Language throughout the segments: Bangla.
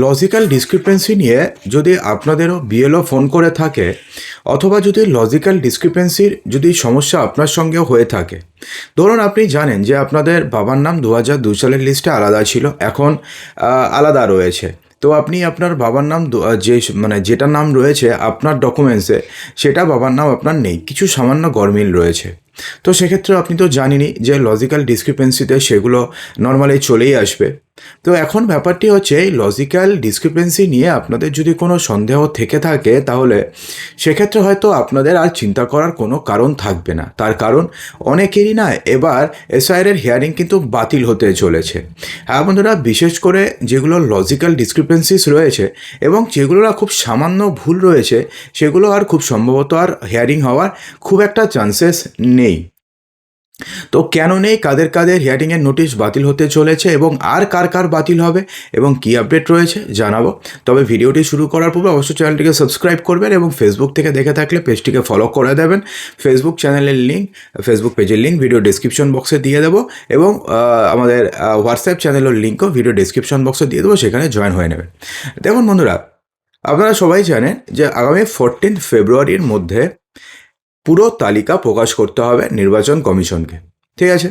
লজিক্যাল ডিসক্রিপেন্সি নিয়ে যদি আপনাদেরও বিএলও ফোন করে থাকে, অথবা যদি লজিক্যাল ডিসক্রিপেন্সির যদি সমস্যা আপনার সঙ্গেও হয়ে থাকে, ধরুন আপনি জানেন যে আপনাদের বাবার নাম 2002 সালের লিস্টে আলাদা ছিল, এখন আলাদা রয়েছে। তো আপনি আপনার বাবার নাম যে যেটা নাম রয়েছে আপনার ডকুমেন্টসে, সেটা বাবার নাম আপনার নেই, কিছু সামান্য গরমিল রয়েছে। তো সেক্ষেত্রে আপনি তো জানেনই যে লজিক্যাল ডিসক্রিপেন্সিতে সেগুলো নর্মালি চলেই আসবে। তো এখন ব্যাপারটি হচ্ছে এই লজিক্যাল ডিসক্রিপেন্সি নিয়ে আপনাদের যদি কোনো সন্দেহ থেকে থাকে, তাহলে সেক্ষেত্রে হয়তো আপনাদের আর চিন্তা করার কোনো কারণ থাকবে না। তার কারণ অনেকেরই না এবার এসআইআরের হিয়ারিং কিন্তু বাতিল হতে চলেছে। হ্যাঁ বন্ধুরা, বিশেষ করে যেগুলো লজিক্যাল ডিসক্রিপেন্সিস রয়েছে এবং যেগুলো খুব সামান্য ভুল রয়েছে, সেগুলো আর খুব সম্ভবত আর হিয়ারিং হওয়ার খুব একটা চান্সেস নেই। তো কেন নেই, কাদের কাদের হিয়ারিংয়ের নোটিশ বাতিল হতে চলেছে এবং আর কার কার বাতিল হবে এবং কী আপডেট রয়েছে জানাবো। তবে ভিডিওটি শুরু করার পূর্বে অবশ্যই চ্যানেলটিকে সাবস্ক্রাইব করবেন এবং ফেসবুক থেকে দেখে থাকলে পেজটিকে ফলো করে দেবেন। ফেসবুক চ্যানেলের লিঙ্ক, ফেসবুক পেজের লিঙ্ক ভিডিও ডিসক্রিপশন বক্সে দিয়ে দেবো এবং আমাদের হোয়াটসঅ্যাপ চ্যানেলের লিঙ্কও ভিডিও ডিসক্রিপশন বক্সে দিয়ে দেবো, সেখানে জয়েন হয়ে নেবেন। দেখুন বন্ধুরা, আপনারা সবাই জানেন যে আগামী 14 ফেব্রুয়ারির মধ্যে পুরো তালিকা প্রকাশ করতে হবে নির্বাচন কমিশনকে, ঠিক আছে?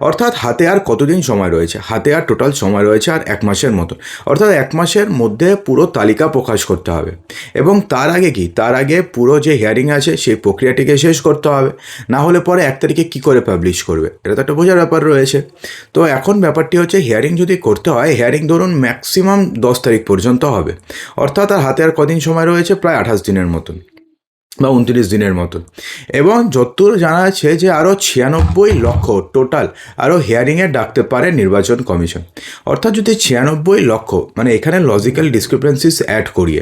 অর্থাৎ হাতে আর কতদিন সময় রয়েছে? হাতে আর টোটাল সময় রয়েছে আর 1 মাসের মতো। অর্থাৎ 1 মাসের মধ্যে পুরো তালিকা প্রকাশ করতে হবে এবং তার আগে কি, তার আগে পুরো যে হিয়ারিং আছে সেই প্রক্রিয়াটিকে শেষ করতে হবে। না হলে পরে 1 তারিখে কী করে পাবলিশ করবে, এটা তো একটা বোঝার ব্যাপার রয়েছে। তো এখন ব্যাপারটি হচ্ছে হিয়ারিং যদি করতে হয়, হিয়ারিং ধরুন ম্যাক্সিমাম 10 তারিখ পর্যন্ত হবে। অর্থাৎ আর হাতে আর কদিন সময় রয়েছে? প্রায় 28 দিনের মতন বা 29 দিনের মতো। এবং যতদূর জানা যাচ্ছে যে আরও 96 লক্ষ টোটাল আরও হিয়ারিংয়ে ডাকতে পারে নির্বাচন কমিশন। অর্থাৎ যদি 96 লক্ষ, মানে এখানে লজিক্যাল ডিসক্রিপেন্সিস অ্যাড করিয়ে,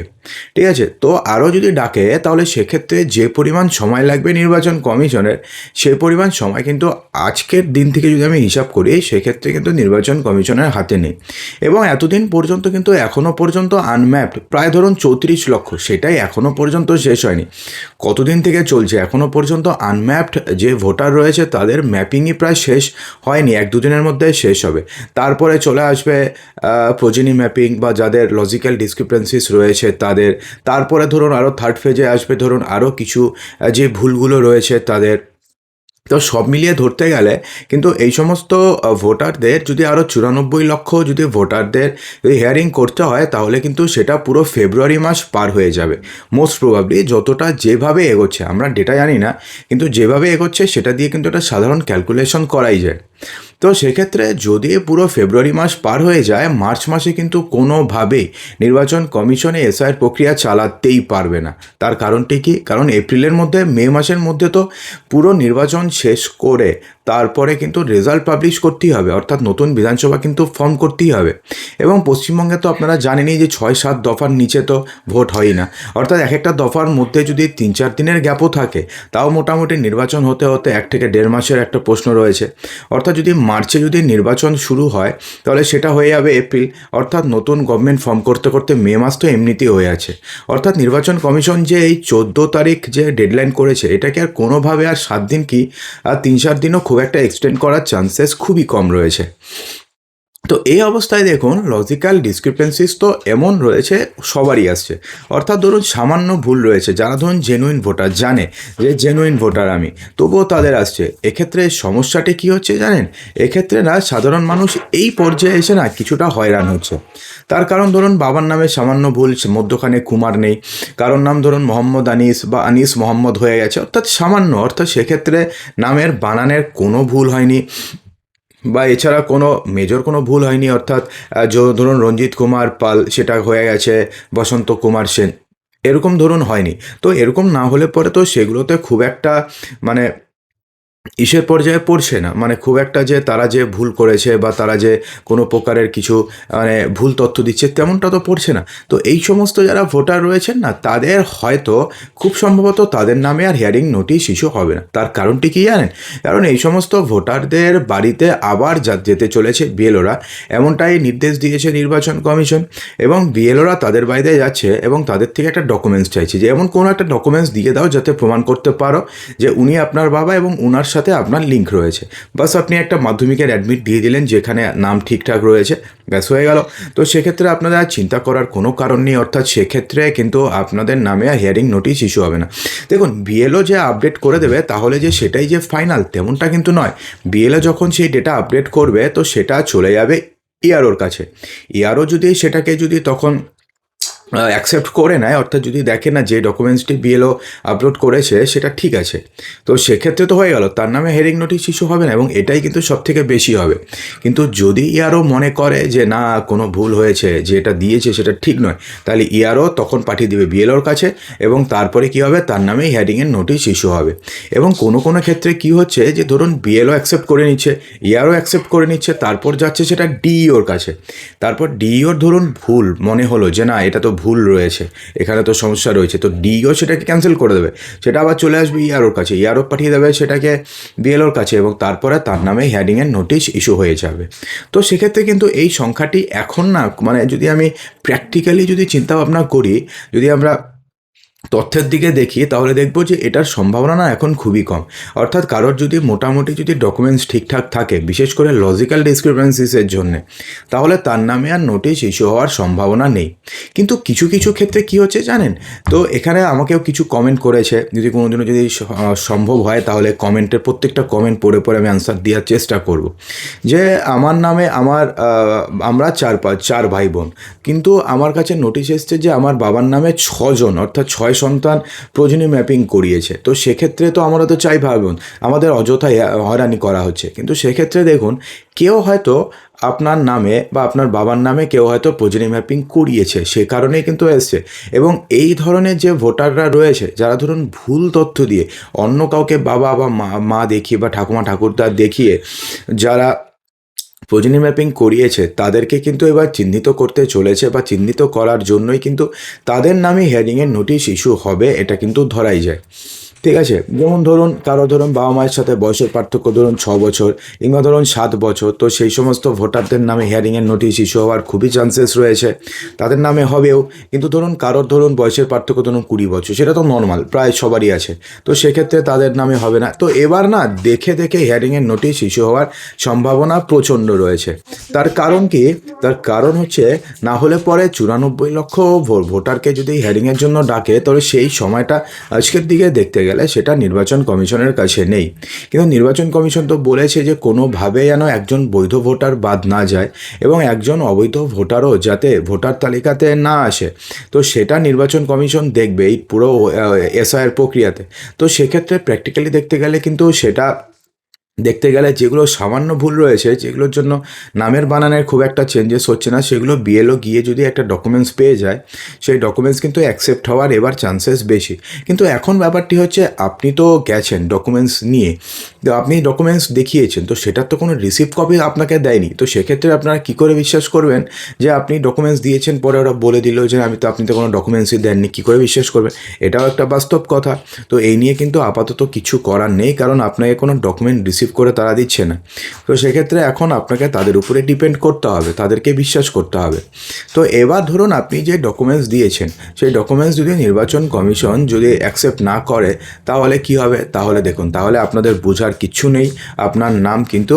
ঠিক আছে, তো আরও যদি ডাকে, তাহলে সেক্ষেত্রে যে পরিমাণ সময় লাগবে নির্বাচন কমিশনের, সেই পরিমাণ সময় কিন্তু আজকের দিন থেকে যদি আমি হিসাব করি, সেক্ষেত্রে কিন্তু নির্বাচন কমিশনের হাতে নেই। এবং এতদিন পর্যন্ত কিন্তু এখনও পর্যন্ত আনম্যাপড প্রায় ধরুন 34 লক্ষ, সেটাই এখনও পর্যন্ত শেষ হয়নি। কতদিন থেকে চলছে এখনও পর্যন্ত আনম্যাপড যে ভোটার রয়েছে তাদের ম্যাপিংই প্রায় শেষ হয়নি, 1-2 দিনের মধ্যে শেষ হবে। তারপরে চলে আসবে প্রোজেনি ম্যাপিং বা যাদের লজিক্যাল ডিসক্রিপেন্সিস রয়েছে তাদের। তারপরে ধরুন আরও থার্ড ফেজে আসবে, ধরুন আরও কিছু যে ভুলগুলো রয়েছে তাদের। তো সব মিলিয়ে ধরতে গেলে কিন্তু এই সমস্ত ভোটারদের যদি আরও 94 লক্ষ যদি ভোটারদের যদি হিয়ারিং করতে হয়, তাহলে কিন্তু সেটা পুরো ফেব্রুয়ারি মাস পার হয়ে যাবে মোস্ট প্রবাবলি। যতটা যেভাবে এগোচ্ছে, আমরা ডেটা জানি না, কিন্তু যেভাবে এগোচ্ছে সেটা দিয়ে কিন্তু একটা সাধারণ ক্যালকুলেশন করাই যায়। তো সেক্ষেত্রে যদি পুরো ফেব্রুয়ারি মাস পার হয়ে যায়, মার্চ মাসে কিন্তু কোনোভাবেই নির্বাচন কমিশনে এসআইআর প্রক্রিয়া চালাতেই পারবে না। তার কারণটি কি? কারণ এপ্রিলের মধ্যে, মে মাসের মধ্যে তো পুরো নির্বাচন শেষ করে তারপরে কিন্তু রেজাল্ট পাবলিশ করতেই হবে, অর্থাৎ নতুন বিধানসভা কিন্তু ফর্ম করতেই হবে। এবং পশ্চিমবঙ্গে তো আপনারা জানেনই যে 6-7 দফার নিচে তো ভোট হয় না। অর্থাৎ এক একটা দফার মধ্যে যদি 3-4 দিনের গ্যাপও থাকে, তাও মোটামুটি নির্বাচন হতে হতে 1 থেকে 1.5 মাসের একটা প্রশ্ন রয়েছে। অর্থাৎ যদি মার্চে যদি নির্বাচন শুরু হয়, তাহলে সেটা হয়ে যাবে এপ্রিল, অর্থাৎ নতুন গভর্নমেন্ট ফর্ম করতে করতে মে মাস তো এমনিতেই হয়ে আছে। অর্থাৎ নির্বাচন কমিশন যে এই 14 তারিখ যে ডেডলাইন করেছে, এটাকে আর কোনোভাবে আর 7 দিন কি আর 3-4 দিনও খুব একটা এক্সটেন্ড করার চান্সেস খুবই কম রয়েছে। তো এই অবস্থায় দেখুন, লজিক্যাল ডিসক্রিপেন্সিস তো এমন রয়েছে সবারই আসছে। অর্থাৎ ধরুন সামান্য ভুল রয়েছে, যারা ধরুন জেনুইন ভোটার, জানে যে জেনুইন ভোটার আমি, তবুও তাদের আসছে। এক্ষেত্রে সমস্যাটি কী হচ্ছে জানেন? এক্ষেত্রে না সাধারণ মানুষ এই পর্যায়ে এসে না কিছুটা হয়রান হচ্ছে। তার কারণ ধরুন বাবার নামে সামান্য ভুল, মধ্যখানে কুমার নেই, কারোর নাম ধরুন মোহাম্মদ আনিস বা আনিস মোহাম্মদ হয়ে গেছে, অর্থাৎ সামান্য, অর্থাৎ সেক্ষেত্রে নামের বানানের কোনো ভুল হয়নি বা এছাড়া কোনো মেজর কোনো ভুল হয়নি। অর্থাৎ ধরুন রঞ্জিত কুমার পাল সেটা হয়ে গেছে বসন্ত কুমার সেন, এরকম ধরুন হয়নি। তো এরকম না হলে পরে তো সেগুলোতে খুব একটা মানে ইসের পর্যায়ে পড়ছে না, মানে খুব একটা যে তারা যে ভুল করেছে বা তারা যে কোনো প্রকারের কিছু মানে ভুল তথ্য দিচ্ছে তেমনটা তো পড়ছে না। তো এই সমস্ত যারা ভোটার রয়েছেন না, তাদের হয়তো খুব সম্ভবত তাদের নামে আর হিয়ারিং নোটিশ ইস্যু হবে না। তার কারণটি কী জানেন? কারণ এই সমস্ত ভোটারদের বাড়িতে আবার যেতে চলেছে বিএলওরা, এমনটাই নির্দেশ দিয়েছে নির্বাচন কমিশন। এবং বিএলওরা তাদের বাড়িতে যাচ্ছে এবং তাদের থেকে একটা ডকুমেন্টস চাইছে, যে এমন কোনো একটা ডকুমেন্টস দিয়ে দাও যাতে প্রমাণ করতে পারো যে উনি আপনার বাবা এবং উনার সাথে আপনার লিঙ্ক রয়েছে। বাস আপনি একটা মাধ্যমিকের অ্যাডমিট দিয়ে দিলেন যেখানে নাম ঠিকঠাক রয়েছে, ব্যাস হয়ে গেল। তো সেক্ষেত্রে আপনাদের আর চিন্তা করার কোনো কারণ নেই, অর্থাৎ সেক্ষেত্রে কিন্তু আপনাদের নামে আর হিয়ারিং নোটিশ ইস্যু হবে না। দেখুন, বিএলও যে আপডেট করে দেবে তাহলে যে সেটাই যে ফাইনাল তেমনটা কিন্তু নয়। বিএলও যখন সেই ডেটা আপডেট করবে তো সেটা চলে যাবে ইআরওর কাছে। ইআরও যদি সেটাকে যদি তখন অ্যাকসেপ্ট করে নেয়, অর্থাৎ যদি দেখে না যে ডকুমেন্টসটি বিএলও আপলোড করেছে সেটা ঠিক আছে, তো সেক্ষেত্রে তো হয়ে গেল, তার নামে হিয়ারিং নোটিশ ইস্যু হবে না এবং এটাই কিন্তু সবথেকে বেশি হবে। কিন্তু যদি ইআরও মনে করে যে না কোনো ভুল হয়েছে, যে এটা দিয়েছে সেটা ঠিক নয়, তাহলে ইআরও তখন পাঠিয়ে দেবে বিএলওর কাছে এবং তারপরে কি হবে, তার নামে হিয়ারিংয়ের নোটিশ ইস্যু হবে। এবং কোনো কোনো ক্ষেত্রে কি হচ্ছে যে ধরুন বিএলও অ্যাকসেপ্ট করে নিচ্ছে, ইআরও অ্যাকসেপ্ট করে নিচ্ছে, তারপর যাচ্ছে সেটা ডিইওর কাছে। তারপর ডিইওর ধরুন ভুল মনে হলো যে না এটা তো ভুল রয়েছে, এখানে তো সমস্যা রয়েছে, তো ডিইও সেটাকে ক্যান্সেল করে দেবে, সেটা আবার চলে আসবে ইআরওর কাছে, ইআরও পাঠিয়ে দেবে সেটাকে বিএলওর কাছে এবং তারপরে তার নামে হিয়ারিংয়ের নোটিশ ইস্যু হয়ে যাবে। তো সেক্ষেত্রে কিন্তু এই সংখ্যাটি এখন না, মানে যদি আমি প্র্যাকটিক্যালি যদি চিন্তা ভাবনা করি, যদি আমরা তথ্যের দিকে দেখি তাহলে দেখব যে এটার সম্ভাবনা না এখন খুবই কম। অর্থাৎ কারোর যদি মোটামুটি যদি ডকুমেন্টস ঠিকঠাক থাকে, বিশেষ করে লজিক্যাল ডিসক্রিপেন্সিসের জন্য, তাহলে তার নামে আর নোটিশ ইস্যু হওয়ার সম্ভাবনা নেই। কিন্তু কিছু কিছু ক্ষেত্রে কি হচ্ছে জানেন, তো এখানে আমাকেও কিছু কমেন্ট করেছে, যদি কোনোদিনও যদি সম্ভব হয় তাহলে কমেন্টের প্রত্যেকটা কমেন্ট পড়ে পড়ে আমি অ্যান্সার দেওয়ার চেষ্টা করব। যে আমার নামে আমরা চার ভাই বোন, কিন্তু আমার কাছে নোটিশ এসছে যে আমার বাবার নামে 6 জন, অর্থাৎ 6 সন্তান প্রয়োজনীয় ম্যাপিং করিয়েছে। তো সেক্ষেত্রে তো আমরা তো চাই ভাবুন আমাদের অযথা হয়রানি করা হচ্ছে। কিন্তু সেক্ষেত্রে দেখুন, কেউ হয়তো আপনার নামে বা আপনার বাবার নামে কেউ হয়তো প্রয়োজনীয় ম্যাপিং করিয়েছে, সে কারণেই কিন্তু এসছে। এবং এই ধরনের যে ভোটাররা রয়েছে যারা ধরুন ভুল তথ্য দিয়ে অন্য কাউকে বাবা বা মা দেখিয়ে বা ঠাকুমা ঠাকুরদা দেখিয়ে যারা প্রয়োজনীয় ম্যাপিং করিয়েছে, তাদেরকে কিন্তু এবার চিহ্নিত করতে চলেছে বা চিহ্নিত করার জন্যই কিন্তু তাদের নামে হিয়ারিংয়ের নোটিশ ইস্যু হবে, এটা কিন্তু ধরাই যায়। ঠিক আছে, যেমন ধরুন কারো ধরুন বাবা মায়ের সাথে বয়সের পার্থক্য ধরুন 6 বছর কিংবা ধরুন 7 বছর, তো সেই সমস্ত ভোটারদের নামে হিয়ারিংয়ের নোটিশ ইস্যু হওয়ার খুবই চান্সেস রয়েছে, তাদের নামে হবেও। কিন্তু ধরুন কারোর ধরুন বয়সের পার্থক্য ধরুন 20 বছর, সেটা তো নর্মাল, প্রায় সবারই আছে, তো সেক্ষেত্রে তাদের নামে হবে না। তো এবার না দেখে দেখে হিয়ারিংয়ের নোটিশ ইস্যু হওয়ার সম্ভাবনা প্রচণ্ড রয়েছে। তার কারণ কি, তার কারণ হচ্ছে না হলে পরে 94 লক্ষ ভোটারকে যদি হিয়ারিংয়ের জন্য ডাকে, তাহলে সেই সময়টা আজকের দিকে দেখতে গেলে সেটা নির্বাচন কমিশনের কাছে নেই। কিন্তু নির্বাচন কমিশন তো বলেছে যে কোনোভাবে যেন একজন বৈধ ভোটার বাদ না যায় এবং একজন অবৈধ ভোটারও যাতে ভোটার তালিকাতে না আসে, তো সেটা নির্বাচন কমিশন দেখবে এই পুরো এসআইআর প্রক্রিয়াতে। তো সেক্ষেত্রে প্র্যাকটিক্যালি দেখতে গেলে কিন্তু সেটা দেখতে গেলে যেগুলো সামান্য ভুল রয়েছে, যেগুলোর জন্য নামের বানানের খুব একটা চেঞ্জেস হচ্ছে না, সেগুলো বিএলও গিয়ে যদি একটা ডকুমেন্টস পেয়ে যায়, সেই ডকুমেন্টস কিন্তু অ্যাকসেপ্ট হওয়ার এবার চান্সেস বেশি। কিন্তু এখন ব্যাপারটি হচ্ছে আপনি তো গেছেন ডকুমেন্টস নিয়ে, তো আপনি ডকুমেন্টস দেখিয়েছেন, তো সেটার তো কোনো রিসিপ্ট কপি আপনাকে দেয়নি, তো সেক্ষেত্রে আপনারা কী করে বিশ্বাস করবেন যে আপনি ডকুমেন্টস দিয়েছেন, পরে ওরা বলে দিল যে আপনি তো কোনো ডকুমেন্টসই দেননি, কী করে বিশ্বাস করবেন? এটাও একটা বাস্তব কথা। তো এই নিয়ে কিন্তু আপাতত কিছু করার নেই, কারণ আপনাকে কোনো ডকুমেন্ট রিসিভ করে তারা দিচ্ছে না। তো সেক্ষেত্রে এখন আপনাকে তাদের উপরে ডিপেন্ড করতে হবে, তাদেরকে বিশ্বাস করতে হবে। তো এবার ধরুন আপনি যে ডকুমেন্টস দিয়েছেন, সেই ডকুমেন্টস যদি নির্বাচন কমিশন যদি অ্যাকসেপ্ট না করে, তাহলে কি হবে? তাহলে দেখুন, তাহলে আপনাদের বোঝার কিচ্ছু নেই, আপনার নাম কিন্তু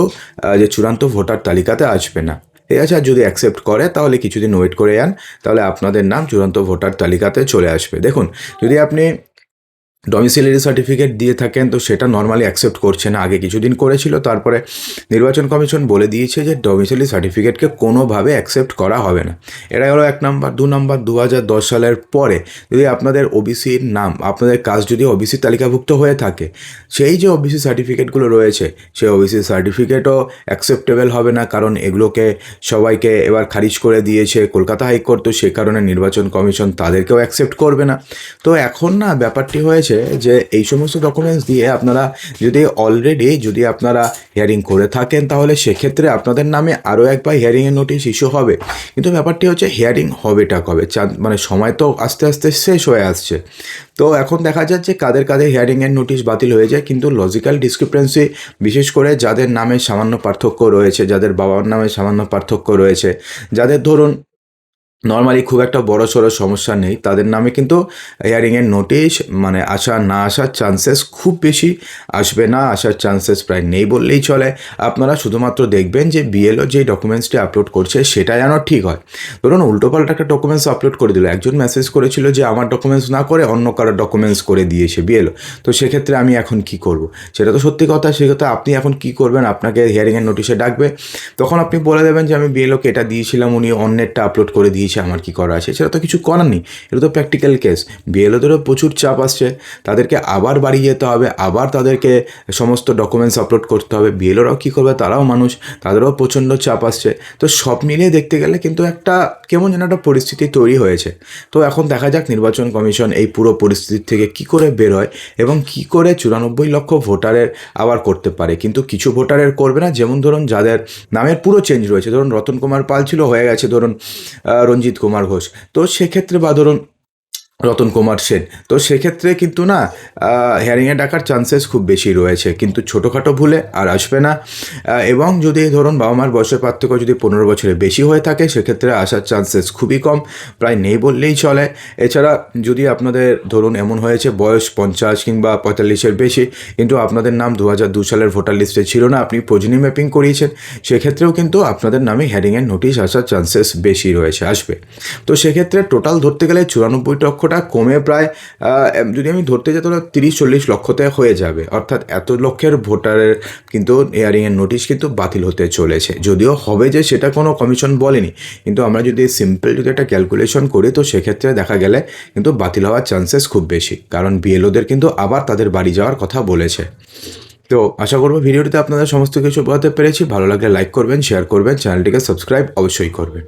যে চূড়ান্ত ভোটার তালিকাতে আসবে না। ঠিক আছে, আর যদি অ্যাকসেপ্ট করে তাহলে কিছুদিন ওয়েট করে যান, তাহলে আপনাদের নাম চূড়ান্ত ভোটার তালিকাতে চলে আসবে। দেখুন, যদি আপনি ডমিসিলারি সার্টিফিকেট দিয়ে থাকেন তো সেটা নর্মালি অ্যাকসেপ্ট করছে না, আগে কিছুদিন করেছিল, তারপরে নির্বাচন কমিশন বলে দিয়েছে যে ডমিসিলারি সার্টিফিকেটকে কোনোভাবে অ্যাকসেপ্ট করা হবে না। এটা হলো 1 নম্বর। 2 নম্বর, 2010 সালের পরে যদি আপনাদের ওবিসির নাম, আপনাদের কাস্ট যদি ওবিসি তালিকাভুক্ত হয়ে থাকে, সেই যে ওবিসি সার্টিফিকেটগুলো রয়েছে সেই ওবিসি সার্টিফিকেটও অ্যাকসেপ্টেবল হবে না, কারণ এগুলোকে সবাইকে এবার খারিজ করে দিয়েছে কলকাতা হাইকোর্ট, তো সে কারণে নির্বাচন কমিশন তাদেরকেও অ্যাকসেপ্ট করবে না। তো এখন না ব্যাপারটি হয়েছে যে এই সমস্ত ডকুমেন্টস দিয়ে আপনারা যদি আপনারা হিয়ারিং করে থাকেন, তাহলে সেক্ষেত্রে আপনাদের নামে আরও একবার হিয়ারিংয়ের নোটিশ ইস্যু হবে। কিন্তু ব্যাপারটি হচ্ছে হিয়ারিং হবেটা কবে? মানে সময় তো আস্তে আস্তে শেষ হয়ে আসছে। তো এখন দেখা যাচ্ছে কাদের কাদের হিয়ারিংয়ের নোটিশ বাতিল হয়ে যায়, কিন্তু লজিক্যাল ডিসক্রিপেন্সি, বিশেষ করে যাদের নামে সামান্য পার্থক্য রয়েছে, যাদের বাবার নামে সামান্য পার্থক্য রয়েছে, যাদের ধরুন নর্মালি খুব একটা বড় সড়ো সমস্যা নেই, তাদের নামে কিন্তু হিয়ারিংয়ের নোটিশ মানে না আসার চান্সেস খুব বেশি আসবে না, আসার চান্সেস প্রায় নেই বললেই চলে। আপনারা শুধুমাত্র দেখবেন যে বিএলও যে ডকুমেন্টসটি আপলোড করছে সেটা যেন ঠিক হয়। ধরুন উল্টোপাল্টা একটা ডকুমেন্টস আপলোড করে দিল, একজন মেসেজ করেছিল যে আমার ডকুমেন্টস না করে অন্য কারোর ডকুমেন্টস করে দিয়েছে বিএলও, তো সেক্ষেত্রে আমি এখন কি করব? সেটা তো সত্যি কথা, সেই কথা আপনি এখন কি করবেন, আপনাকে হিয়ারিংয়ের নোটিশে ডাকবে, তখন আপনি বলে দেবেন যে আমি বিএলওকে এটা দিয়েছিলাম, উনি অন্যেরটা আপলোড করে দিয়েছে, আমার কি করা আছে? সেটা তো কিছু করার নেই, এটা তো প্র্যাকটিক্যাল কেস। বিএলওদেরও প্রচুর চাপ আসছে, তাদেরকে আবার বাড়ি যেতে হবে, আবার তাদেরকে সমস্ত ডকুমেন্টস আপলোড করতে হবে। বিএলওরাও কী করবে, তারাও মানুষ, তাদেরও প্রচণ্ড চাপ আসছে। তো সব মিলিয়ে দেখতে গেলে কিন্তু একটা কেমন যেন একটা পরিস্থিতি তৈরি হয়েছে। তো এখন দেখা যাক নির্বাচন কমিশন এই পুরো পরিস্থিতি থেকে কী করে বের হয় এবং কী করে 94 লক্ষ ভোটারের আবার করতে পারে। কিন্তু কিছু ভোটারের করবে না, যেমন ধরুন যাদের নামের পুরো চেঞ্জ রয়েছে, ধরুন রতন কুমার পাল ছিল, হয়ে গেছে ধরুন রঞ্জিত কুমার ঘোষ, তো সেক্ষেত্রে বা ধরুন রতন কুমার সেন, তো সেক্ষেত্রে কিন্তু না হিয়ারিংয়ে ডাকার চান্সেস খুব বেশি রয়েছে, কিন্তু ছোটোখাটো ভুলে আর আসবে না। এবং যদি ধরুন বাবা মার বয়সের পার্থক্য যদি 15 বছরের বেশি হয়ে থাকে সেক্ষেত্রে আসার চান্সেস খুবই কম, প্রায় নেই বললেই চলে। এছাড়া যদি আপনাদের ধরুন এমন হয়েছে বয়স 50 কিংবা 45-এর বেশি, কিন্তু আপনাদের নাম 2002 সালের ভোটার লিস্টে ছিল না, আপনি প্রোজেনি ম্যাপিং করিয়েছেন, সেক্ষেত্রেও কিন্তু আপনাদের নামে হিয়ারিংয়ের নোটিশ আসার চান্সেস বেশি রয়েছে, আসবে। তো সেক্ষেত্রে টোটাল ধরতে গেলে 94 লক্ষটা কমে প্রায় যদি আমি ধরতে যাই তাহলে 30-40 লক্ষতে হয়ে যাবে, অর্থাৎ এত লক্ষের ভোটারের কিন্তু হিয়ারিংয়ের নোটিশ কিন্তু বাতিল হতে চলেছে। যদিও হবে যে সেটা কোনো কমিশন বলেনি, কিন্তু আমরা যদি সিম্পল যদি একটা ক্যালকুলেশন করি তো সেক্ষেত্রে দেখা গেলে কিন্তু বাতিল হওয়ার চান্সেস খুব বেশি, কারণ বিএলওদের কিন্তু আবার তাদের বাড়ি যাওয়ার কথা বলেছে। তো আশা করবো ভিডিওটিতে আপনাদের সমস্ত কিছু বোঝাতে পেরেছি। ভালো লাগলে লাইক করবেন, শেয়ার করবেন, চ্যানেলটিকে সাবস্ক্রাইব অবশ্যই করবেন।